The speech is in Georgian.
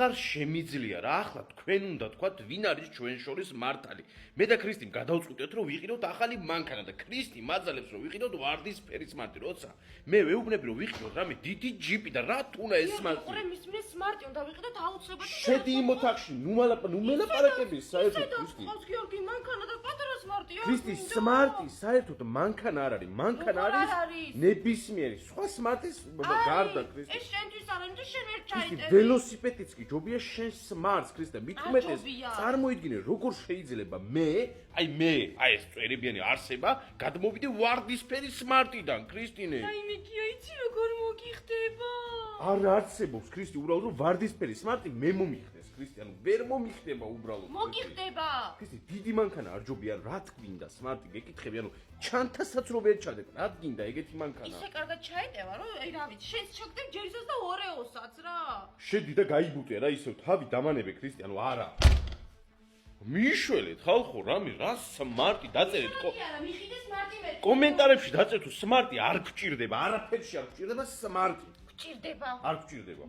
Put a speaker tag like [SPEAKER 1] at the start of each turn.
[SPEAKER 1] აღარ შემიძლია რა ახლა თქვენ უნდა თქვათ ვინ არის ჩვენ შორის მართალი. მე და ქრისტიმ გადავწყვიტეთ რომ ვიყიდოთ ახალი მანქანა და ქრისტი მაძალებს რომ ვიყიდოთ ვარდისფერის მარტი. როცა მე ვეუბნები რომ ვიყიდოთ რამე დიდი ჯიპი და რა თუნა ეს მარტი.
[SPEAKER 2] უყურე მის სმარტი უნდა ვიყიდოთ აუცილებლად.
[SPEAKER 1] შედი იმ ოთახში, ნუ მელაპარაკები საერთოდ ქრისტი.
[SPEAKER 2] ყავს გიორგი მანქანა და პატარა სმარტია.
[SPEAKER 1] ქრისტი სმარტი საერთოდ მანქანა არ არის, მანქანა არის ნებისმიერი სხვა სმარტის გარდა ქრისტი.
[SPEAKER 2] ეს შენთვის არ არის, შენ ვერ ჩაიტევი.
[SPEAKER 1] ველოსიპედიც კი ჯობია შენ სმარტს ქრისტე. მithumetes წარმოიდგინე როგორ შეიძლება მე ეს წვერებიანი არსება გადმოვიდე ვარდისფერი სმარტიდან ქრისტინე.
[SPEAKER 2] აი მიკია იცი როგორ მოგიხდება?
[SPEAKER 1] არ არსებობს ქრისტი უბრალოდ ვარდისფერი სმარტი მე მომიხდეს ქრისტი ანუ ვერ მომიხდება უბრალოდ
[SPEAKER 2] მოგიხდება
[SPEAKER 1] ქრისტი დიდი მანქანა არ ჯობია რა თქინდა სმარტი გეკითხები ანუ ჩანთასაც რო ვერ ჩადებ რა თქინდა ეგეთი მანქანა
[SPEAKER 2] ისე კარგად ჩაეტევა რომ აი რა ვიცი შენს ჩაგდებ ჯერისაც და ორეოსაც რა
[SPEAKER 1] შედი და გაიბუტე რა ისევ თავი დამანებე ქრისტი ანუ არა მიშველეთ ხალხო რამე რა სმარტი დაწერეთ კომენტარებში დაწერთ თუ სმარტი არ გჭირდება არაფერში არ გჭირდება სმარტი
[SPEAKER 2] გჭირდება
[SPEAKER 1] არ გჭირდება